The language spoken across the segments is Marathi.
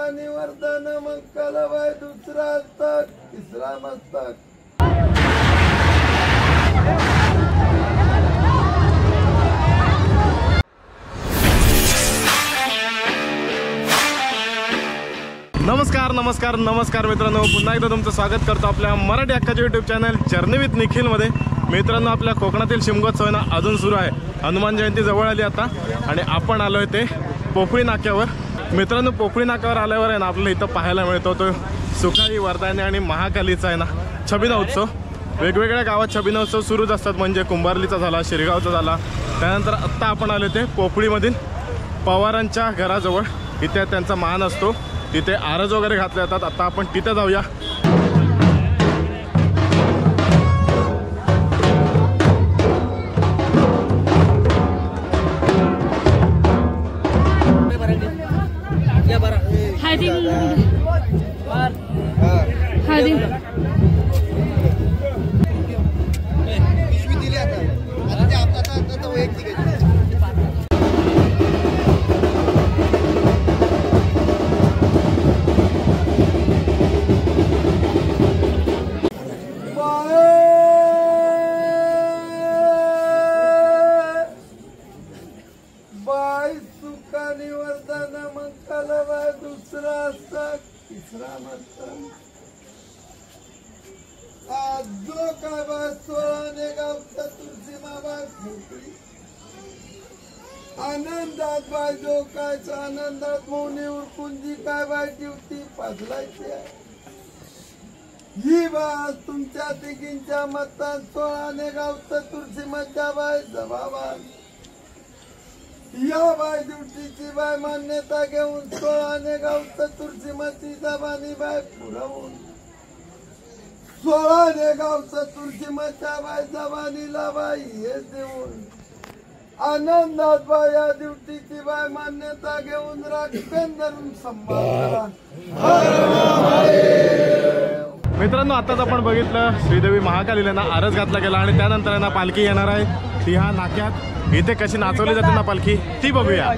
सुखानी वर्धन मंगलमय दुसरा तक तिसरा मस्तक। नमस्कार नमस्कार नमस्कार मित्रांनो, पुन्हा एकदा तुमचं स्वागत करतो आपल्या मराठी हक्काच्या यूट्यूब चॅनल जर्नी विथ निखिलमध्ये। मित्रांनो, आपल्या कोकणातील शिमगोत्सव ना अजून सुरू आहे। हनुमान जयंती जवळ आली आता आणि आपण आलोय ते पोफळी नाक्यावर। मित्रांनो, पोफळी नाक्यावर आल्यावर आहे ना आपल्याला इथं पाहायला मिळतो तो सुखाई वर्धानी आणि महाकालीचा आहे ना छबिना उत्सव। वेगवेगळ्या गावात छबिना उत्सव सुरूच असतात, म्हणजे कुंभारलीचा झाला, शिरगावचा झाला। त्यानंतर आत्ता आपण आलो ते पोफळीमधील पवारांच्या घराजवळ, इथे त्यांचा मान असतो, तिथे आरज वगैरे घातले जातात। आता आपण तिथे जाऊया। आनंदात बाय जो काय आनंदात मौनी उरकून जी काय बाय ड्युटी पाजलायची आहे ही बाज तुमच्या तिघींच्या मतात 16 गाव चतुर्थी मज्जा बाय जबाबान या बाय ड्युटीची बाय मान्यता घेऊन 16 गाव चतुर्थी मची जबानी बाय पुरवून 16 गाव चतुर्थी मच्या बाय जबानीला बाय हे देऊन आनंदात बाय या ड्युटीची बाय मान्यता घेऊन राखण धरून संभाळा। मित्रांनो, आताच आपण बघितलं श्रीदेवी महाकालीला ना आरज घातला गेला आणि त्यानंतर ना पालखी येणार आहे। ती ह्या नाक्यात इथे कशी नाचवली जाते ना पालखी ती बघूया।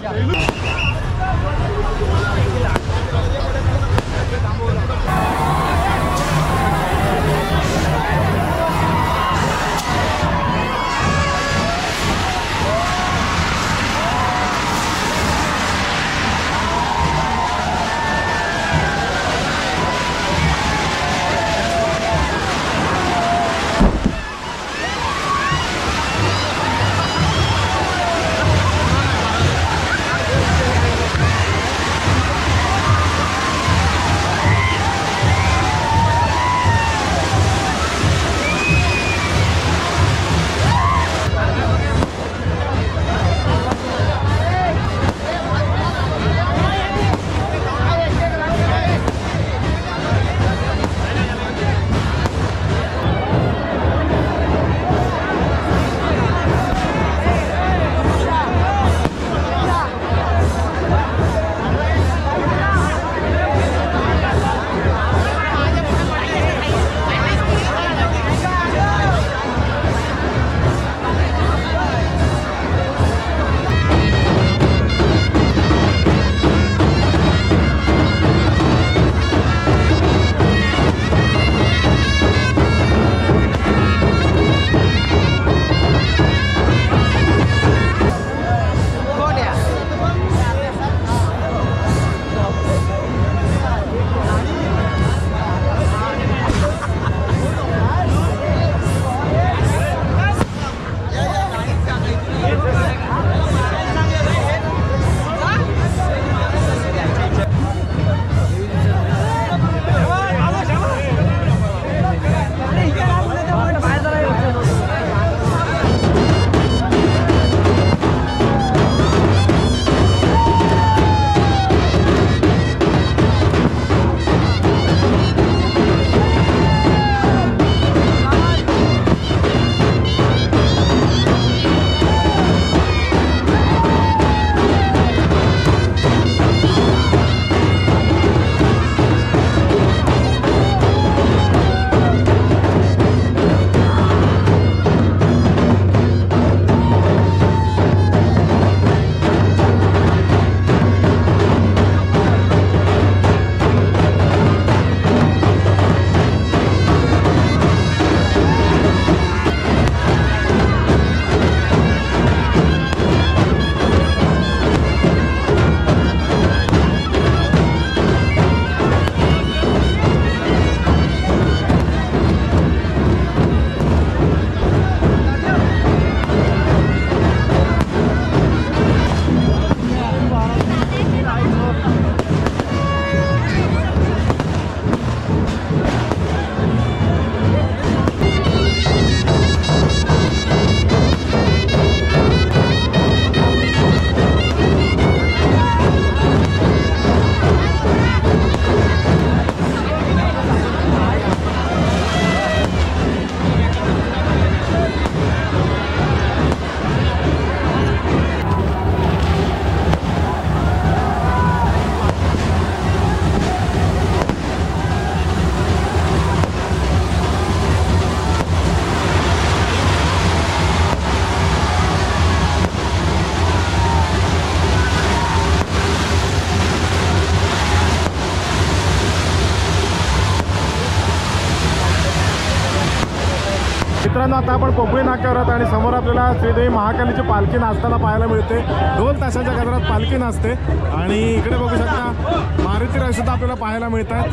मित्रांनो आता आपण पोपळी नाक्यावर आहोत आणि समोर आपल्याला श्रीदेवी महाकालीची पालखी नाचताना पाहायला मिळते। ढोल ताशाच्या गजरात पालखी नाचते आणि इकडे बघू शकता मारुती राय सुद्धा आपल्याला पाहायला मिळतात।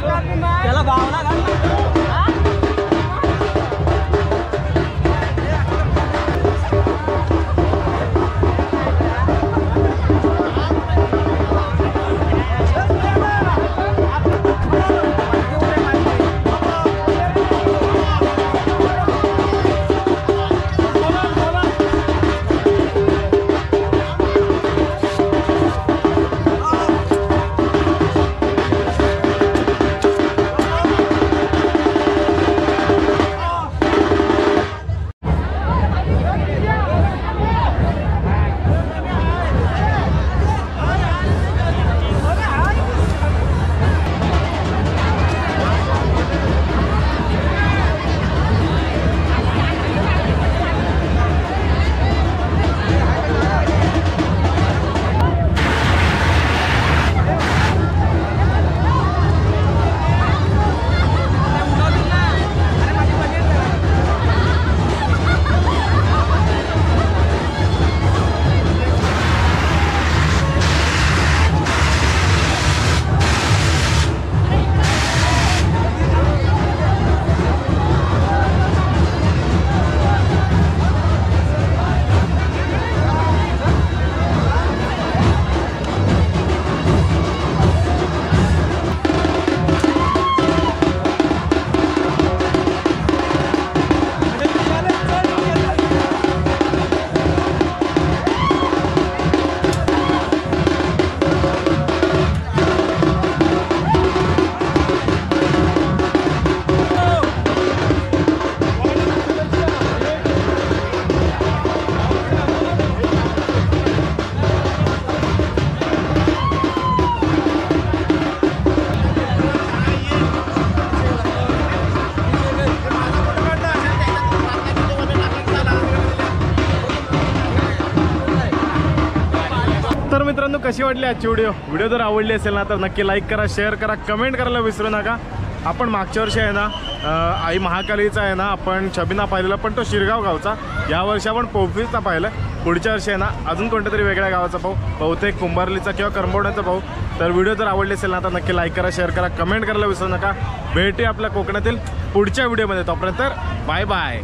त्याला भावना घाल। तर मित्रांनो कशी वाटली आजची व्हिडिओ जर आवडली असेल ना तर नक्की लाईक करा, शेअर करा, कमेंट करायला विसरू नका। आपण मागच्या वर्षी आहे ना आई महाकालीचा आहे ना आपण छबिना पाहिलेला, पण तो शिरगाव गावचा। यावर्षी आपण पोफीचा पाहिलं, पुढच्या वर्षी आहे ना अजून कोणत्या तरी वेगळ्या गावाचा पाहू, बहुतेक कुंभारलीचा किंवा करंबवड्याचा पाहू। तर व्हिडिओ जर आवडली असेल ना तर नक्की लाईक करा, शेअर करा, कमेंट करायला विसरू नका। भेटूया आपल्या कोकणातील पुढच्या व्हिडिओमध्ये, तोपर्यंत बाय बाय।